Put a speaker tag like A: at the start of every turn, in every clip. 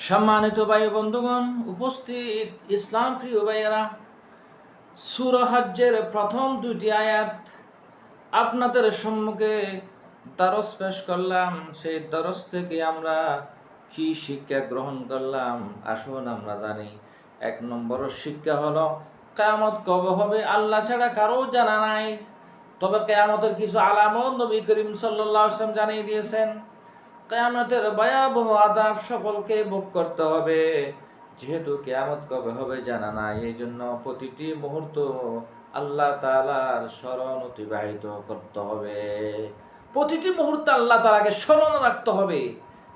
A: সম্মানিত ভাই বন্ধুগণ, উপস্থিত ইসলাম প্রিয় ভাইয়েরা, সূরা হজ্জের প্রথম দুটি আয়াত আপনাদের সম্মুখে দরস পেশ করলাম। সেই দরস থেকে আমরা কি শিক্ষা গ্রহণ করলাম আসুন আমরা জানি। এক নম্বর শিক্ষা হলো কিয়ামত কবে হবে আল্লাহ ছাড়া কারো জানা নাই। তবে কিয়ামতের কিছু আলামত নবী করিম সাল্লাল্লাহু আলাইহি ওয়াসাল্লাম জানিয়ে দিয়েছেন। কিয়ামতের ভয়াবহ আযাব সকলকে ভোগ করতে হবে। যেহেতু কিয়ামত কবে হবে জানা নাই, এই জন্য প্রতিটি মুহূর্ত আল্লাহ তাআলার স্মরণ অতিবাহিত করতে হবে। প্রতিটি মুহূর্তে আল্লাহ তাআলাকে স্মরণ রাখতে হবে।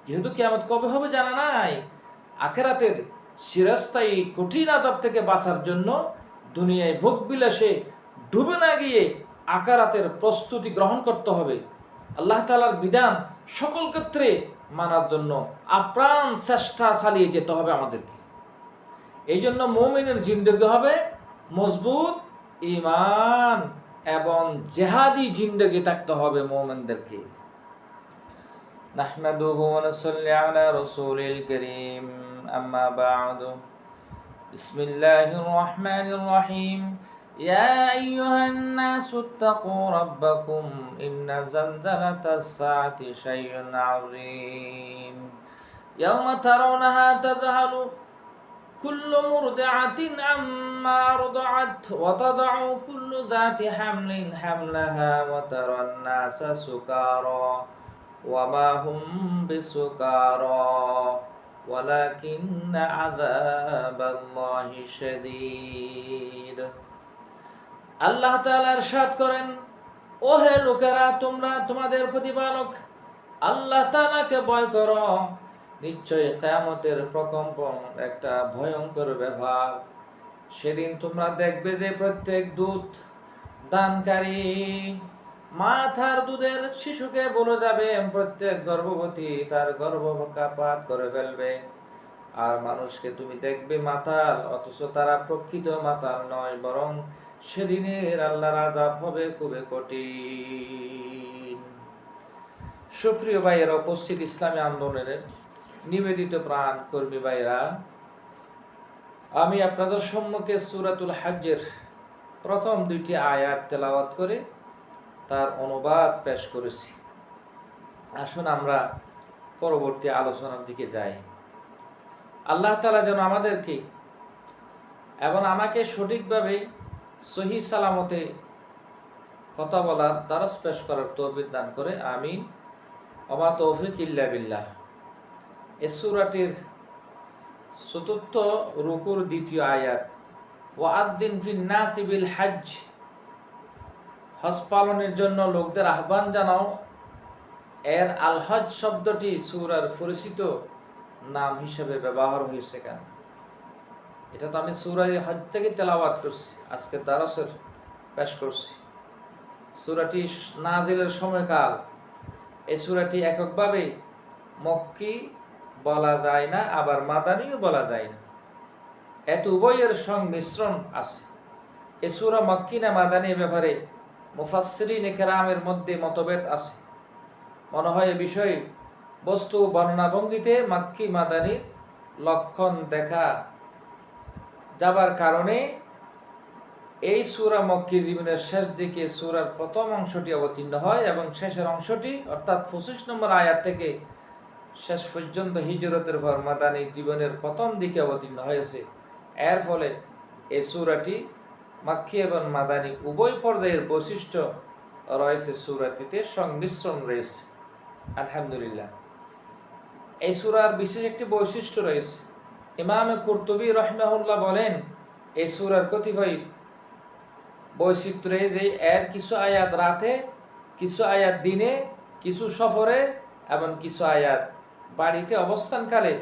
A: যেহেতু কিয়ামত কবে হবে জানা নাই, আখিরাতের চিরস্থায়ী কঠিন আযাব থেকে বাঁচার জন্য দুনিয়ায় ভোগ বিলাসে ডুবে না গিয়ে আখিরাতের প্রস্তুতি গ্রহণ করতে হবে। আল্লাহ তাআলার বিধান সকল ক্ষেত্রে মানার জন্য আপ্রাণ চেষ্টা চালিয়ে যেতে হবে আমাদেরকে। এই জন্য মুমিনের জিন্দেগি হবে মজবুত, ঈমান এবং জিহাদি জিন্দেগি থাকতে হবে মুমিনদেরকে। নাহমাদুহু ওয়া নুসাল্লি আলা রাসূলিল কারীম, আম্মা বা'দু। বিসমিল্লাহির রাহমানির রাহিম। يا أيها الناس اتقوا ربكم إن زلزلة الساعة شيء عظيم يوم ترونها تذهل كل مرضعة عما أرضعت وتضع كل ذات حمل حملها وترى الناس سكارى وما هم بسكارى ولكن عذاب الله شديد। আল্লাহ তাআলা ইরশাদ করেন, ও হে লোকেরা, তোমরা তোমাদের প্রতিপালক আল্লাহ তাআলাকে ভয় করো। নিশ্চয়ই কিয়ামতের প্রকম্পন একটা ভয়ঙ্কর ব্যাপার। সেদিন তোমরা দেখবে যে প্রত্যেক দুধ দানকারী মা তার দুধের শিশুকে বলে যাবে, প্রত্যেক গর্ভবতী তার গর্ভপাত করে ফেলবে। আর মানুষকে তুমি দেখবে মাতাল, অথচ তারা প্রকৃত মাতাল নয়, বরং সেদিনের আল্লাহর আযাব হবে খুবই কঠিন। সুপ্রিয় ভাইয়েরা, উপস্থিত ইসলামী আন্দোলনের নিবেদিত প্রাণ কর্মী ভাইয়েরা, আমি আপনাদের সম্মুখে সূরাতুল হজ্জের প্রথম দুইটি আয়াত তেলাওয়াত করে তার অনুবাদ পেশ করেছি। আসুন আমরা পরবর্তী আলোচনার দিকে যাই। আল্লাহ তাআলা যেন আমাদেরকে এবং আমাকে সঠিকভাবে সহি সালামতে কথা বলার, দরস পেশ করার তৌফিক দান করে, আমিন। ওমা তৌফিক ইল্লা বিল্লাহ। এই সূরাটির চতুর্থ রুকুর দ্বিতীয় আয়াত, ওয়াআযযিন ফিন নাসি বিল হজ্জ, হজ পালনের জন্য লোকদের আহ্বান জানাও। এর আল হজ শব্দটি সূরার পরিচিত নাম হিসেবে ব্যবহার হয়েছে কেন? এটা তো আমি সূরা হজ থেকে তেলাওয়াত করছি, আজকে দরসের পেশ করছি। সূরাটি নাজিলের সময়কাল, এই সূরাটি এককভাবে মক্কি বলা যায় না, আবার মাদানীও বলা যায় না। এত উভয়ের সংমিশ্রণ আছে। এই সূরা মক্কি না মাদানী ব্যাপারে মুফাসসিরিন কেরামের মধ্যে মতভেদ আছে। মনে হয় এ বিষয়ে বস্তু বর্ণনা ভঙ্গিতে মক্কি মাদানীর লক্ষণ দেখা যাবার কারণে এই সূরা মক্কি জীবনের শেষ দিকে সূরার প্রথম অংশটি অবতীর্ণ হয় এবং শেষের অংশটি অর্থাৎ 25 নম্বর আয়াত থেকে শেষ পর্যন্ত হিজরতের পর মাদানী জীবনের প্রথম দিকে অবতীর্ণ হয়েছে। এর ফলে এই সূরাটি মক্কি এবং মাদানী উভয় পর্যায়ের বৈশিষ্ট্য রয়েছে, সূরাটিতে সংমিশ্রণ রয়েছে। আলহামদুলিল্লাহ। এই সূরার বিশেষ একটি বৈশিষ্ট্য রয়েছে। ইমাম কুরতুবী রাহিমাহুল্লাহ বলেন, এই সূরার কতিপয় বৈচিত্র্য যে এর কিছু আয়াত রাতে, কিছু আয়াত দিনে, কিছু সফরে এবং কিছু আয়াত বাড়িতে অবস্থানকালে,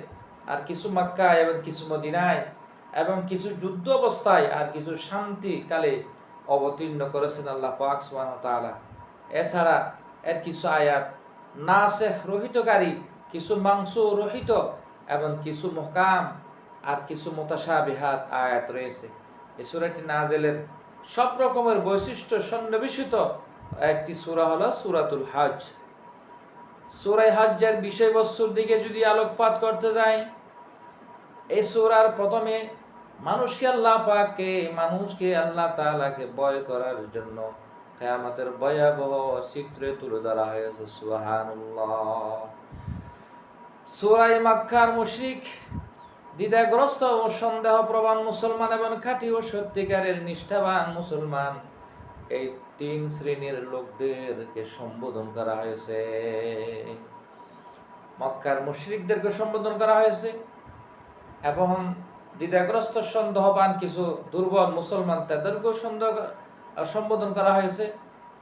A: আর কিছু মক্কায় এবং কিছু মদিনায়, এবং কিছু যুদ্ধ অবস্থায় আর কিছু শান্তিকালে অবতীর্ণ করেছেন আল্লাহ পাক সুবহানাহু ওয়া তাআলা। এছাড়া এর কিছু আয়াত নাসেখ রহিতকারী, কিছু মানসুখ রহিত এবং কিছু মুহকাম আর কিছু মুতাশাবিহাত আয়াত রয়েছে। এই সূরাটি নাজিলের সব রকমের বৈশিষ্ট্য সন্নিবেশিত একটি সূরা হলো সূরাতুল হজ। সূরা হজ্জের বিষয়বস্তুর দিকে যদি আলোকপাত করতে যাই, এই সূরার প্রথমে মানুষকে আল্লাহ তাআলাকে ভয় করার জন্য কিয়ামতের ভয়াবহ চিত্রে তুলে ধরা হয়েছে। সুবহানাল্লাহ। সূরা মক্কার মুশরিক, দ্বিধাগ্রস্ত ও সন্দেহপ্রবণ মুসলমান এবং খাঁটি ও সত্যিকারের নিষ্ঠাবান মুসলমান, এই তিন শ্রেণীর লোকদেরকে সম্বোধন করা হয়েছে। মক্কার মুশরিকদেরকে সম্বোধন করা হয়েছে এবং দ্বিধাগ্রস্ত সন্দেহবান কিছু দুর্বল মুসলমান তাদেরকেও সম্বোধন করা হয়েছে।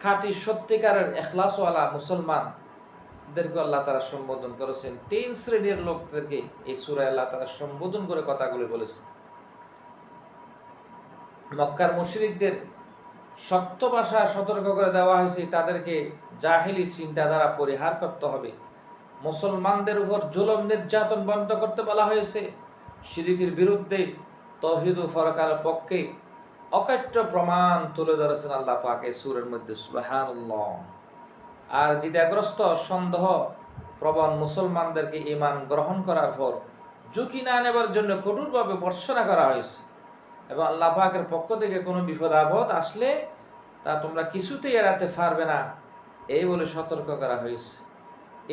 A: খাঁটি সত্যিকারের ইখলাসওয়ালা মুসলমানদেরকে আল্লাহ তাআলা সম্বোধন করেছেন। তিন শ্রেণীর লোকদেরকে এই সূরায় আল্লাহ তাআলা সম্বোধন করে কথাগুলি বলেছেন। মক্কার মুশরিকদের শক্ত ভাষা সতর্ক করে দেওয়া হয়েছে, তাদেরকে জাহিলি চিন্তাধারা পরিহার করতে হবে। মুসলমানদের উপর জুলুম নির্যাতন বন্ধ করতে বলা হয়েছে। শিরকের বিরুদ্ধে তাওহীদ ও ফরকার পক্ষে অকাট্য প্রমাণ তুলে ধরেছেন আল্লাহ পাক এই সূরার মধ্যে। সুবহানাল্লাহ। আর দ্বিধাগ্রস্ত সন্দেহ প্রবণ মুসলমানদেরকে ঈমান গ্রহণ করার পর ঝুঁকি না নেবার জন্য কঠোরভাবে ভর্ৎসনা করা হয়েছে এবং আল্লাহ পাকের পক্ষ থেকে কোনো বিপদ আপদ আসলে তা তোমরা কিছুতেই এড়াতে পারবে না, এই বলে সতর্ক করা হয়েছে।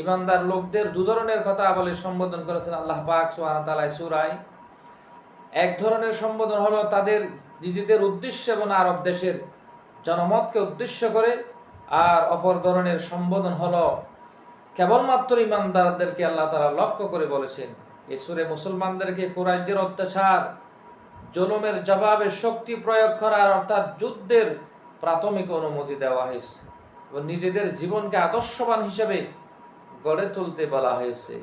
A: ইমানদার লোকদের দু ধরনের কথা বলে সম্বোধন করেছেন আল্লাহ পাক সুবহানাহু ওয়া তাআলা সূরায়। এক ধরনের সম্বোধন হলো তাদের নিজেদের উদ্দেশ্য এবং আরব দেশের জনমতকে উদ্দেশ্য করে, আর অপর ধরনের সম্বোধন হলো কেবলমাত্র ইমানদারদেরকে আল্লাহ তাআলা লক্ষ্য করে বলেছেন। এই সূরা মুসলমানদেরকে কুরাইশদের অত্যাচার জুলুমের জবাবে শক্তি প্রয়োগ করার অর্থাৎ যুদ্ধের প্রাথমিক অনুমতি দেওয়া হয়েছে এবং নিজেদের জীবনকে আদর্শবান হিসেবে গড়ে তুলতে বলা হয়েছে।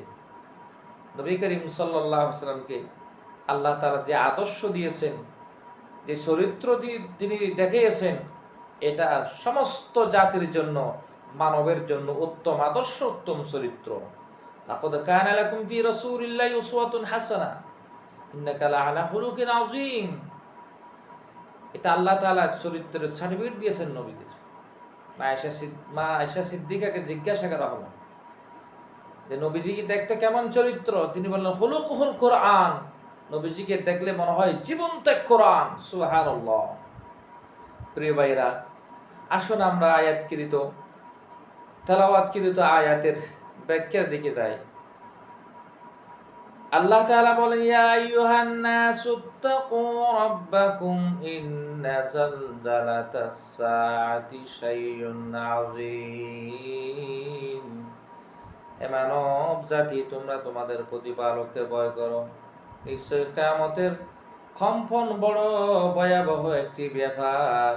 A: নবী করিম সাল্লাল্লাহু আলাইহি ওয়াসাল্লামকে আল্লাহ তাআলা যে আদর্শ দিয়েছেন, যে চরিত্র তিনি দেখিয়েছেন, এটা সমস্ত জাতির জন্য, মানবের জন্য উত্তম আদর্শ, উত্তম চরিত্র। লাকাদ কানা লাকুম ফি রাসূলিল্লাহি উসওয়াতুন হাসানাহ ইন্নাকা লাআলা খুলুকিন আযীম। এটা আল্লাহ তাআলা চরিত্রের সার্টিফিকেট দিয়েছেন নবীদের। মা আয়েশা সিদ্দিকাকে জিজ্ঞাসা করা হলো যে নবীজিকে দেখতে কেমন চরিত্র, তিনি বললেন খুলুকুল কোরআন। নবীজিকে দেখলে মনে হয় জীবন্ত কোরআন। সুবহানাল্লাহ। প্রিয় ভাইরা, আসুন আমরা তেলাওয়াতকৃত আয়াতের ব্যাখ্যার দিকে যাই। আল্লাহ তাআলা বলেন, ইয়া আইয়ুহান নাসুত্তাকু রাব্বাকুম ইন্না জালজালাতাস সাআতি শাইউন আযীম। হে মানব জাতি, তোমরা তোমাদের প্রতিপালককে ভয় করো। নিশ্চয় কিয়ামতের কম্পন বড় ভয়াবহ একটি ব্যাপার,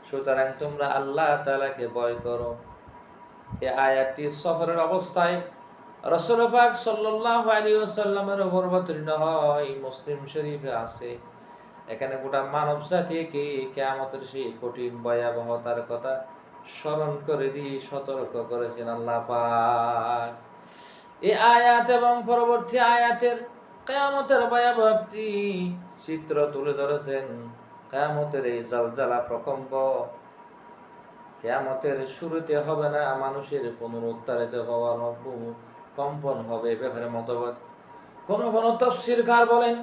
A: সুতরাং তোমরা আল্লাহ তাআলাকে ভয় করো। এই আয়াতটি সফরের অবস্থায় রাসূল পাক সাল্লাল্লাহু আলাইহি ওয়াসাল্লামের উপর অবতীর্ণ হয়। মুসলিম শরীফে আছে, এখানে গোটা মানব জাতিকে কিয়ামতের সেই কঠিন ভয়াবহতার কথা স্মরণ করে দিয়ে সতর্ক করেছেন আল্লাহ পাক। এই আয়াত এবং পরবর্তী আয়াতের কিয়ামতের ভয়াবহ একটি চিত্র তুলে ধরেছেন। কিয়ামতের এই জলজালা প্রকম্প কিয়ামতের শুরুতে হবে না, মানুষের পুনরুত্থারিত হওয়ার কম্পন হবে। ব্যাপারে মতবাদ কোন তাফসীরকার বলেন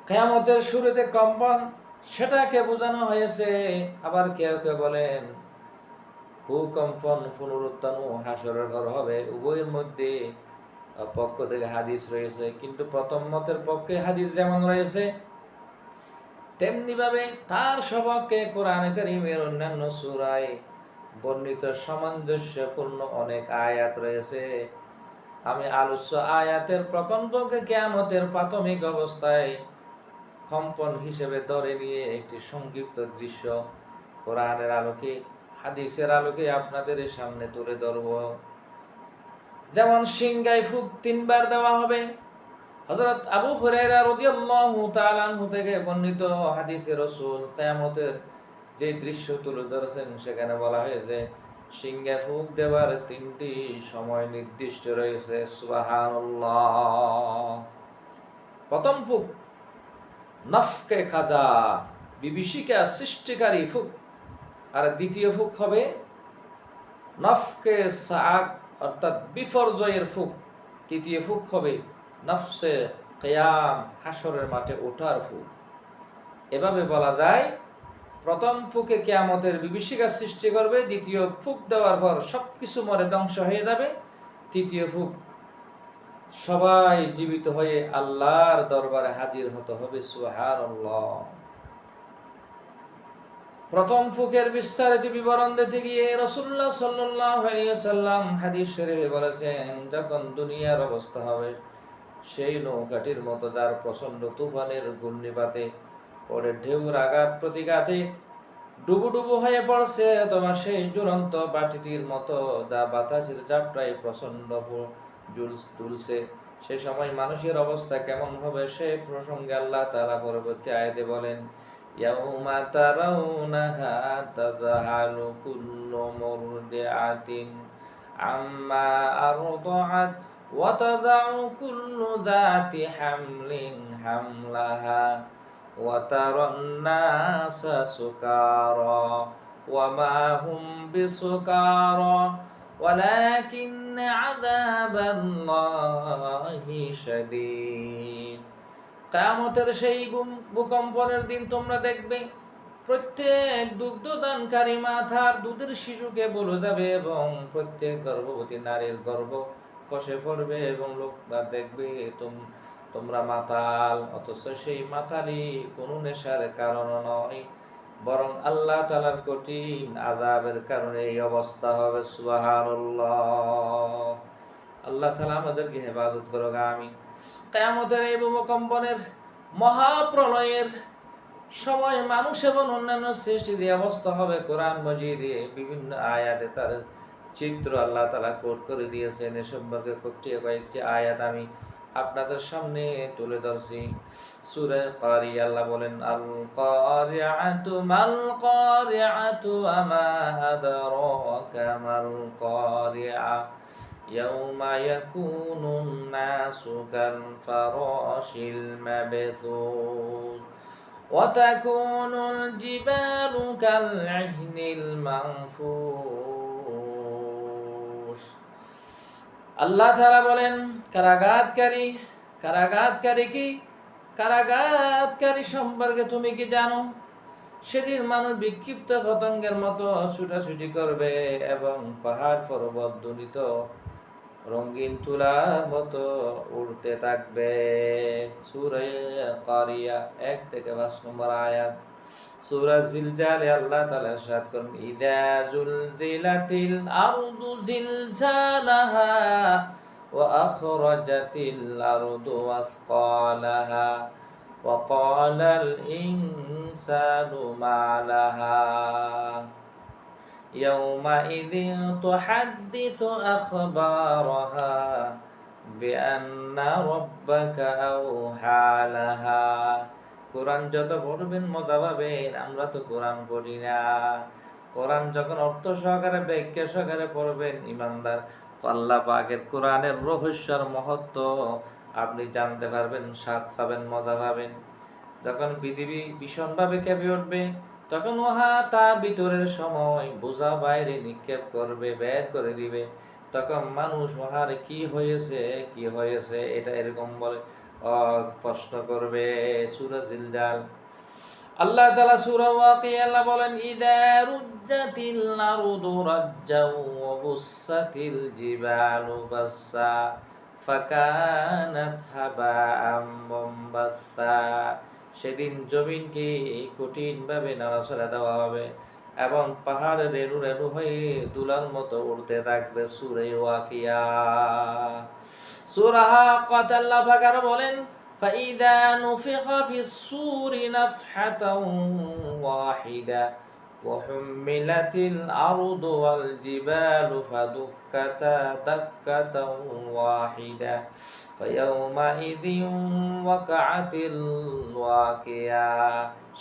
A: কিয়ামতের শুরুতে কম্পন সেটাকে বোঝানো হয়েছে, আবার কেউ কেউ বলেন ভূকম্পন, পুনরুত্থান ও হাসরের ঘর হবে। উভয়ের মধ্যে পক্ষ থেকে হাদিস রয়েছে, কিন্তু প্রথম মতের পক্ষে হাদিস যেমন রয়েছে তেমনি ভাবে তার সপক্ষে কোরআন কারীমের অন্যান্য সূরায় বর্ণিত সামঞ্জস্যপূর্ণ অনেক আয়াত রয়েছে। আমি আলোচ্য আয়াতের প্রকম্পকে কিয়ামতের প্রাথমিক অবস্থায় কম্পন হিসেবে ধরে নিয়ে একটি সংক্ষিপ্ত দৃশ্য কোরআনের আলোকে, হাদিসের আলোকে আপনাদের সামনে তুলে ধরব। যেমন সিংগায় ফুঁক 3 বার দেওয়া হবে। হযরত আবু হুরায়রা রাদিয়াল্লাহু তাআলা আনহু থেকে বর্ণিত হাদিসে রাসূল কিয়ামতের যে দৃশ্য তুলে ধরেছেন, সেখানে বলা হয়েছে সিংহে ফুঁক দেওয়ার 3টি সময় নির্দিষ্ট রয়েছে। সুবহানাল্লাহ। প্রথম ফুঁক নফকে খাজা, বিভীষিকা সৃষ্টিকারী ফুঁক, আর দ্বিতীয় ফুঁক হবে নফকে সাআক অর্থাৎ বিপর্যয়ের ফুঁক। তৃতীয় ফুঁক হবে নফসে কিয়াম, হাসরের মাঠে ওঠার ফুক। এভাবে বলা যায়, প্রথম ফুকে কিয়ামতের বিভীষিকা সৃষ্টি করবে, দ্বিতীয় ফুক দেওয়ার পর সবকিছু মরে ধ্বংস হয়ে যাবে, তৃতীয় ফুক সবাই জীবিত হয়ে আল্লাহর দরবারে হাজির হতে হবে। সুবহানাল্লাহ। প্রথম ফুকের বিস্তারিত বিবরণ দিতে গিয়ে রাসূলুল্লাহ সাল্লাল্লাহু আলাইহি ওয়াসাল্লাম হাদিস শরীফে বলেছেন, যখন দুনিয়ার অবস্থা হবে সেই নৌকাটির মতো, যার প্রচন্ড তুফানের ঘূর্ণিপাতে পরে ঢেউর আঘাত প্রতিঘাতে ডুবুডুবু হয়ে পড়ছে, অথবা সেই ঝুলন্ত বাটিটির মতো যা বাতাসের ঝাপটায় প্রচন্ড দুলছে। সে সময় মানুষের অবস্থা কেমন হবে সে প্রসঙ্গে আল্লাহ তাআলা পরবর্তী আয়াতে বলেন, ইয়াউমা তারাউনাহা তাযহালু কুল্লু মুরদিআতিন আম্মা আরদাআত ওয়া তাযাউ কুল্লু যাতি হামলিন হামলাহা ওয়া তারান নাসা সুকারা ওয়া মা হুম বিসুকারা ওয়ালাকিন আযাবাল্লাহি শাদীদ। কিয়ামতের সেই ভূকম্পনের দিন তোমরা দেখবে প্রত্যেক দুগ্ধদানকারী মাথার দুধের শিশুকে বলে যাবে, এবং প্রত্যেক গর্ভবতী নারীর গর্ভ খসে পড়বে, এবং লোকরা দেখবে তোমরা মাতাল, অথচ সেই মাতালি কোনো নেশার কারণ নয়, বরং আল্লাহ তাআলার কঠিন আযাবের কারণে এই অবস্থা হবে। সুবহানাল্লাহ। আল্লাহ তাআলা আমাদেরকে হেফাজত করুক, আমিন। কিয়ামতের এই ভূকম্পনের মহাপ্রলয়ের সময় মানুষ এবং অন্যান্য সৃষ্টির অবস্থা হবে। কোরআন মাজিদে বিভিন্ন আয়াতে তার চিত্র আল্লাহ তাআলা কোট করে দিয়েছেন। এ সম্পর্কে কয়েকটি আয়াত আমি আপনাদের সামনে তুলে ধরছি। সূরা কারিয়া আল্লাহ বলেন, আল কারিআতু মাল কারিআতু আমা আদরাকা মাল কারিআ ইয়াউমা ইয়াকুনুন নাসু কাল ফারাশিল মাবথুস ওয়া তাকুনুল জিবালু কাল ইহনিল মানফুস। আল্লাহ তাআলা বলেন, কারাগাতকারী সম্পর্কে তুমি কি জানো? সেদিন মানুষ বিক্ষিপ্ত পতঙ্গের মতো ছুটাছুটি করবে, এবং পাহাড় পর্বত দুলিত রঙিন তুলার মতো উড়তে থাকবে। সূরা কারিয়া 1 থেকে 5 নম্বর আয়াত। সূরা জিলজালে আল্লাহ তাআলা ইরশাদ করেন, ইযা জুলজিলাতিল আরদু জিলজালাহা ওয়া আখরাজাতিল আরদু আসকালাহা ওয়া ক্বালাল ইনসানু মা লাহা ইয়াউমাইযিন তুহাদ্দিসু আখবারাহা বিআন্না রাব্বাকা আওহা লাহা। কোরআন যত পড়বেন মজা পাবেন। আমরা তো কোরআন পড়ি না। কোরআন যখন অর্থ সহকারে ব্যাখ্যা সহকারে পড়বেন, ইমানদার, আল্লাহ পাকের কোরআনের রহস্যের মহত্ব আপনি জানতে পারবেন, স্বাদ পাবেন, মজা পাবেন। যখন পৃথিবী ভীষণভাবে কেঁপে উঠবে, তখন উহা তার ভিতরের সময় বোঝা বাইরে নিক্ষেপ করবে, বের করে দিবে। তখন মানুষ উহার কি হয়েছে এটা এরকম বলে প্রশ্ন করবে। সূরা জিলজাল। আল্লাহ তাআলা সূরা ওয়াকিয়া আল্লাহ বলেন, ইযা রুজ্জাতিল আরদু রাজ্জাও ওয়া বুসাতিল জিবালু বাসসা ফাকানাত হাবাআম মুনবাসসা। সেদিন জমিনকে কঠিনভাবে নাড়াচাড়া দেওয়া হবে, এবং পাহাড় রেণু রেণু হয়ে দুলার মতো উড়তে থাকবে। সূরা ওয়াকিয়া। সূরা হাক্কাত আল্লাহ পাক আরো বলেন, فإذا نفخ في الصور نفحة واحدة وحملت الأرض والجبال فدكتا دكة واحدة فيومئذ وقعت الواقعة।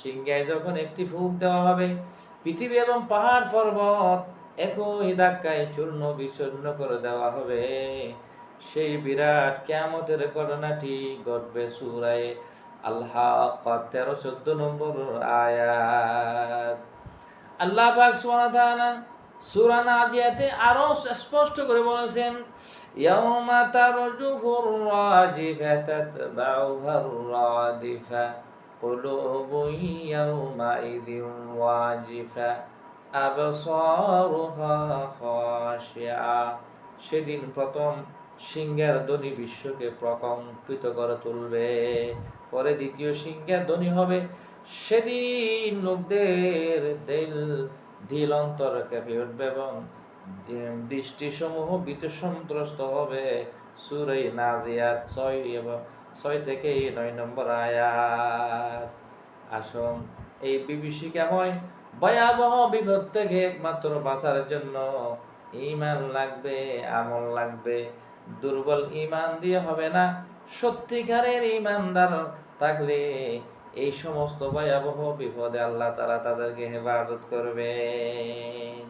A: সিংহায় যখন একটি ফুঁক দেওয়া হবে, পৃথিবী এবং পাহাড় পর্বত একই ধাক্কায় চূর্ণ বিচূর্ণ করে দেওয়া হবে। সেই বিরাট কিয়ামতের ঘটনাটি ঘটবে। সূরা আল হাক্কা 13-14 নম্বর আয়াত। আল্লাহ পাক সুবহানাহু ওয়া তাআলা সূরা নাজিয়াতে আরো স্পষ্ট করে বলেছেন, ইয়াউমা তারজুফুর রাজিফা তাতবাউহার রাদিফা কুলুবুন ইয়াউমাইযিন ওয়াজিফা আবসারুহা খাশিআ। সেদিন প্রথম সিংহের ধ্বনি বিশ্বকে প্রকম্পিত করে তুলবে, পরে দ্বিতীয় সিংহের ধ্বনি হবে। সেদিন লোকদের দিল অন্তর কেঁপে উঠবে এবং দৃষ্টিসমূহ বিতসন্ত্রস্ত হবে। সূরা নাজিয়াত 6 থেকে 9 নম্বর আয়াত। আসুন, এই বিভীষিকাময় ভয়াবহ বিপদ থেকে একমাত্র বাঁচার জন্য ঈমান লাগবে, আমল লাগবে। দুর্বল ঈমান দিয়ে হবে না। সত্যিকারের ঈমানদার থাকলে এই সমস্ত ভয়াবহ বিপদে আল্লাহ তাআলা তাদেরকে হেফাজত করবেন।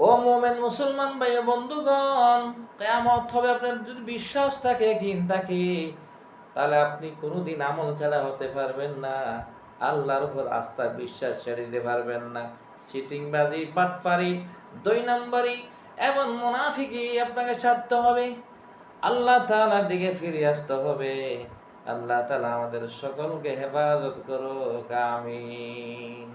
A: ও মোমেন মুসলমান ভাই ও বন্ধুগণ, কিয়ামত হবে। আপনার যদি বিশ্বাস থাকে, ইয়াকিন থাকে, তাহলে আপনি কোনোদিন আমল ছাড়া হতে পারবেন না। আল্লাহর উপর আস্থা বিশ্বাস ছেড়ে দিতে পারবেন না। সিটিংবাজি, বাটপারি, 2 নম্বরি এবং মুনাফিকি আপনাকে ছাড়তে হবে। আল্লাহ তাআলার দিকে ফিরে আসতে হবে। আল্লাহ তাআলা আমাদের সকলকে হেফাজত করুক, আমিন।